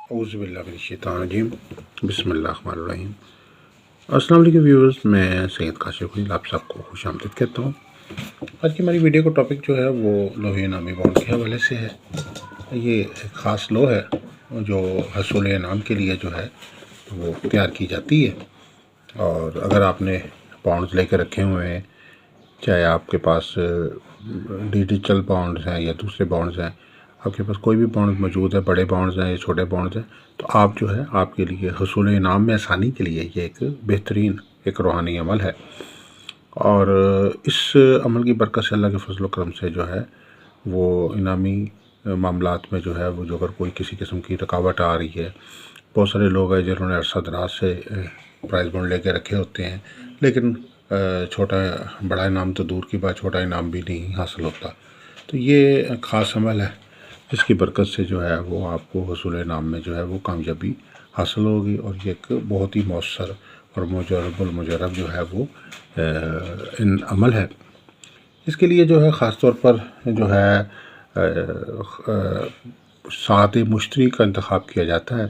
اعوذ باللہ من الشیطان الرجیم، بسم اللہ الرحمن الرحیم۔ السلام علیکم ویورز، میں سید کاشف خلیل آپ سب کو خوش آمدید کہتا ہوں۔ آج کی ہماری ویڈیو کا ٹاپک جو ہے وہ لوح انعامی بانڈ کے حوالے سے ہے۔ یہ ایک خاص لوح ہے جو حصول انعام کے لیے جو ہے وہ تیار کی جاتی ہے، اور اگر آپ نے بانڈز لے کے رکھے ہوئے ہیں، چاہے آپ کے پاس ڈیجیٹل بانڈز ہیں یا دوسرے بانڈز ہیں، آپ کے پاس کوئی بھی بانڈ موجود ہے، بڑے بانڈز ہیں یا چھوٹے بانڈز ہیں، تو آپ جو ہے آپ کے لیے حصول انعام میں آسانی کے لیے یہ ایک بہترین ایک روحانی عمل ہے۔ اور اس عمل کی برکت سے، اللہ کے فضل و کرم سے جو ہے وہ انعامی معاملات میں جو ہے وہ جو اگر کوئی کسی قسم کی رکاوٹ آ رہی ہے، بہت سارے لوگ ہیں جنہوں نے عرصہ دراز سے پرائز بانڈ لے کے رکھے ہوتے ہیں، لیکن چھوٹا بڑا انعام تو دور کی بات، چھوٹا انعام بھی نہیں حاصل ہوتا۔ تو یہ خاص عمل ہے جس کی برکت سے جو ہے وہ آپ کو حصول انعام میں جو ہے وہ کامیابی حاصل ہوگی، اور یہ ایک بہت ہی مؤثر اور مجرب المجرب جو ہے وہ ان عمل ہے۔ اس کے لیے جو ہے خاص طور پر جو ہے ساعت مشتری کا انتخاب کیا جاتا ہے۔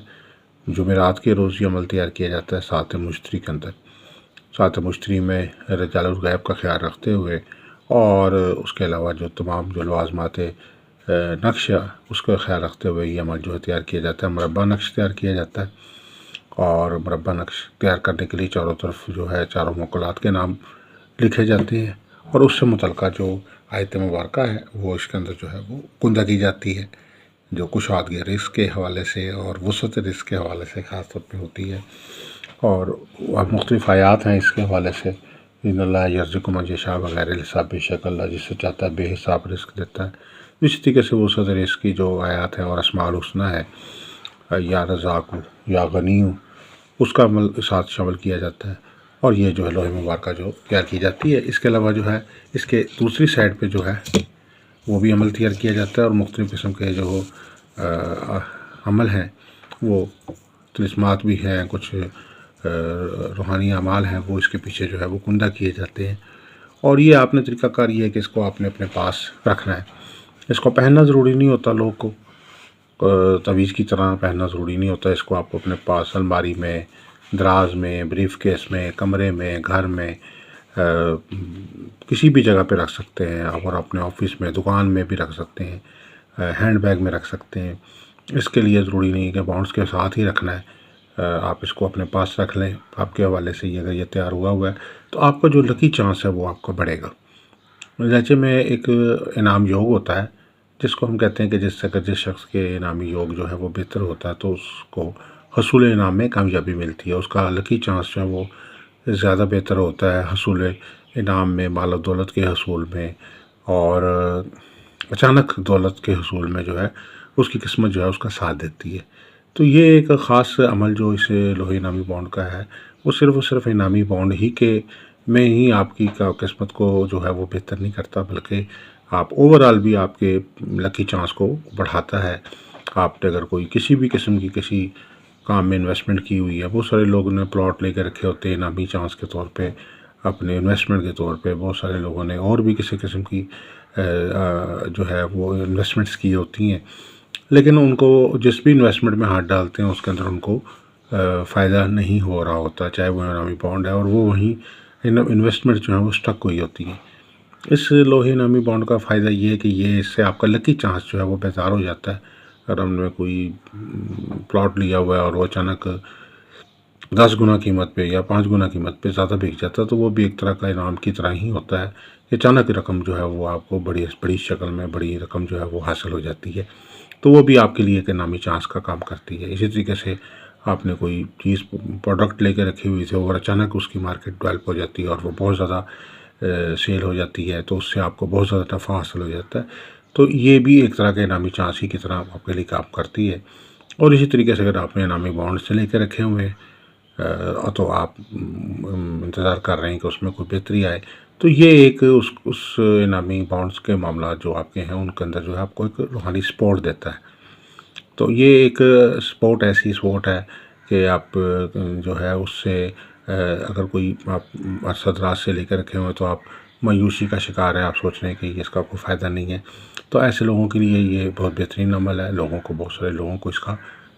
جمعرات کے روز یہ عمل تیار کیا جاتا ہے ساعت مشتری کے اندر، ساعت مشتری میں رجال الغیب کا خیال رکھتے ہوئے، اور اس کے علاوہ جو تمام جو لوازمات نقشہ اس کا خیال رکھتے ہوئے یہ عمل جو ہے تیار کیا جاتا ہے۔ مربع نقش تیار کیا جاتا ہے، اور مربع نقش تیار کرنے کے لیے چاروں طرف جو ہے چاروں موکلات کے نام لکھے جاتے ہیں، اور اس سے متعلقہ جو آیت مبارکہ ہے وہ اس کے اندر جو ہے وہ کندہ کی جاتی ہے، جو کشادگی رزق کے حوالے سے اور وسعت رزق کے حوالے سے خاص طور پہ ہوتی ہے، اور مختلف آیات ہیں اس کے حوالے سے۔ ان اللہ یرزق من یشاء بغیر حساب، بے شک اللہ جس سے چاہتا ہے بے حساب رزق دیتا ہے۔ اسی طریقے سے وسعت رزق کی جو آیات ہیں اور اسماء الحسنی ہے، یا رزاق یا غنی، اس کا عمل ساتھ شامل کیا جاتا ہے، اور یہ جو ہے لوح مبارکہ جو تیار کی جاتی ہے۔ اس کے علاوہ جو ہے اس کے دوسری سائڈ پہ جو ہے وہ بھی عمل تیار کیا جاتا ہے، اور مختلف قسم کے جو عمل ہیں وہ طلسمات بھی ہیں، کچھ روحانی اعمال ہیں، وہ اس کے پیچھے جو ہے وہ کندہ کیے جاتے ہیں۔ اور یہ آپ نے طریقہ کار یہ ہے کہ اس کو آپ نے اپنے پاس رکھنا ہے۔ اس کو پہننا ضروری نہیں ہوتا، لوگ کو تعویذ کی طرح پہننا ضروری نہیں ہوتا۔ اس کو آپ اپنے پاس الماری میں، دراز میں، بریف کیس میں، کمرے میں، گھر میں، کسی بھی جگہ پہ رکھ سکتے ہیں، اور اپنے آفس میں، دکان میں بھی رکھ سکتے ہیں، ہینڈ بیگ میں رکھ سکتے ہیں۔ اس کے لیے ضروری نہیں کہ بانڈز کے ساتھ ہی رکھنا ہے، آپ اس کو اپنے پاس رکھ لیں۔ آپ کے حوالے سے یہ اگر یہ تیار ہوا ہے تو آپ کا جو لکی چانس ہے وہ آپ کا بڑھے گا۔ جیسے میں ایک انعام یوگ ہوتا ہے جس کو ہم کہتے ہیں کہ جس شخص کے انعامی یوگ جو ہے وہ بہتر ہوتا ہے تو اس کو حصول انعام میں کامیابی ملتی ہے، اس کا لکی چانس جو ہے وہ زیادہ بہتر ہوتا ہے حصول انعام میں، مال و دولت کے حصول میں، اور اچانک دولت کے حصول میں جو ہے اس کی قسمت جو ہے اس کا ساتھ دیتی ہے۔ تو یہ ایک خاص عمل جو اس لوح انعامی بانڈ کا ہے، وہ صرف انعامی بانڈ ہی کے میں ہی آپ کی قسمت کو جو ہے وہ بہتر نہیں کرتا، بلکہ آپ اوورآل بھی آپ کے لکی چانس کو بڑھاتا ہے۔ آپ نے اگر کوئی کسی بھی قسم کی کسی کام میں انویسٹمنٹ کی ہوئی ہے، بہت سارے لوگوں نے پلاٹ لے کے رکھے ہوتے ہیں انعامی چانس کے طور پہ، اپنے انویسٹمنٹ کے طور پہ، بہت سارے لوگوں نے اور بھی کسی قسم کی جو ہے وہ انویسٹمنٹس کی ہوتی ہیں، لیکن ان کو جس بھی انویسٹمنٹ میں ہاتھ ڈالتے ہیں اس کے اندر ان کو فائدہ نہیں ہو رہا ہوتا، چاہے وہ انعامی بانڈ ہے، اور وہ وہیں انویسٹمنٹ جو ہے وہ سٹک ہوئی ہوتی ہیں۔ اس لوح انعامی بانڈ کا فائدہ یہ ہے کہ یہ اس سے آپ کا لکی چانس جو ہے وہ بیدار ہو جاتا ہے۔ اگر ہم نے کوئی پلاٹ لیا ہوا ہے اور وہ اچانک 10 گنا قیمت پہ یا 5 گنا قیمت پہ زیادہ بک جاتا ہے، تو وہ بھی ایک طرح کا انعام کی طرح ہی ہوتا ہے کہ اچانک رقم جو ہے وہ آپ کو بڑی شکل میں بڑی رقم جو ہے وہ حاصل ہو جاتی ہے، تو وہ بھی آپ کے لیے ایک انعامی چانس کا کام کرتی ہے۔ اسی طریقے سے آپ نے کوئی چیز پروڈکٹ لے کے رکھی ہوئی تھی اور اچانک اس کی مارکیٹ ڈیولپ ہو جاتی ہے اور وہ بہت زیادہ سیل ہو جاتی ہے، تو اس سے آپ کو بہت زیادہ نفع حاصل ہو جاتا ہے، تو یہ بھی ایک طرح کے انعامی چانس ہی کی طرح آپ کے لیے کام کرتی ہے۔ اور اسی طریقے سے اگر آپ نے انعامی بانڈ سے لے کے رکھے ہوئے تو آپ انتظار کر رہے ہیں کہ اس میں کوئی بہتری آئے، تو یہ ایک اس انعامی بانڈز کے معاملات جو آپ کے ہیں ان کے اندر جو ہے آپ کو ایک روحانی سپورٹ دیتا ہے۔ تو یہ ایک ایسی سپورٹ ہے کہ آپ جو ہے اس سے اگر کوئی آپ عرصہ دراز سے لے کے رکھے ہوئے تو آپ مایوسی کا شکار ہیں، آپ سوچ رہے ہیں کہ اس کا کوئی فائدہ نہیں ہے، تو ایسے لوگوں کے لیے یہ بہت بہترین عمل ہے۔ بہت سارے لوگوں کو اس کا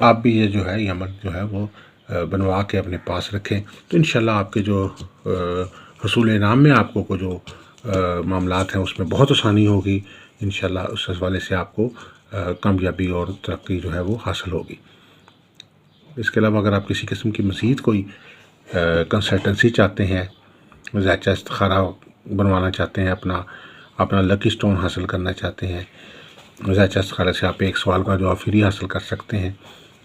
آپ بھی یہ جو ہے یہ عمل جو ہے وہ بنوا کے اپنے پاس رکھیں، تو انشاءاللہ آپ کے جو حصول انعام میں آپ کو جو معاملات ہیں اس میں بہت آسانی ہوگی انشاءاللہ۔ اس حوالے سے آپ کو کامیابی اور ترقی جو ہے وہ حاصل ہوگی۔ اس کے علاوہ اگر آپ کسی قسم کی مزید کوئی کنسلٹنسی چاہتے ہیں، ذائچہ استخارہ بنوانا چاہتے ہیں، اپنا لکی سٹون حاصل کرنا چاہتے ہیں، ذائچہ استخارہ سے آپ ایک سوال کا جواب فری حاصل کر سکتے ہیں،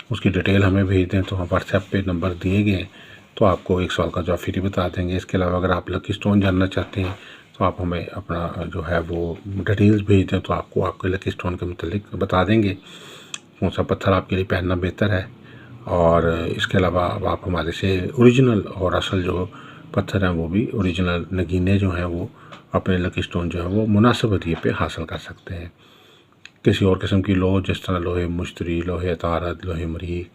اس کی ڈیٹیل ہمیں بھیج دیں تو ہم واٹس ایپ پہ نمبر دیے گئے ہیں تو آپ کو ایک سوال کا جواب فری بتا دیں گے۔ اس کے علاوہ اگر آپ لکی سٹون جاننا چاہتے ہیں تو آپ ہمیں اپنا جو ہے وہ ڈیٹیلز بھیج دیں تو آپ کو آپ کے لکی سٹون کے متعلق بتا دیں گے کون سا پتھر آپ کے لیے پہننا بہتر ہے۔ اور اس کے علاوہ آپ ہمارے سے اوریجنل اور اصل جو پتھر ہیں وہ بھی اوریجنل نگینے جو ہیں وہ اپنے لکی سٹون جو ہے وہ مناسب ہدیے پہ حاصل کر سکتے ہیں۔ کسی اور قسم کی لوہ جس طرح لوہے مشتری، لوہے عطارد، لوہے مریخ،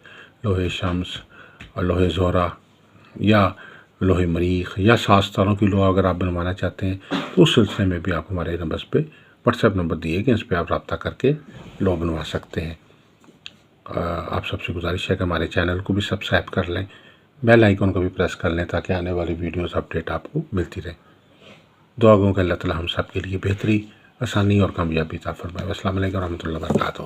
لوہے شمس اور لوہے زہرہ یا لوہے مریخ یا 7 ستاروں کی لوہ اگر آپ بنوانا چاہتے ہیں تو اس سلسلے میں بھی آپ ہمارے نمبر پہ واٹس ایپ نمبر دیے گئے، اس پہ آپ رابطہ کر کے لوہ بنوا سکتے ہیں۔ آپ سب سے گزارش ہے کہ ہمارے چینل کو بھی سبسکرائب کر لیں، بیل آئیکن کو بھی پریس کر لیں تاکہ آنے والی ویڈیوز اپڈیٹ آپ کو ملتی رہے۔ دعا گوں کہ اللہ تعالی ہم سب کے لیے بہتری، آسانی اور کامیابی عطا فرمائے۔ السلام علیکم و رحمۃ اللہ وبرکاتہ۔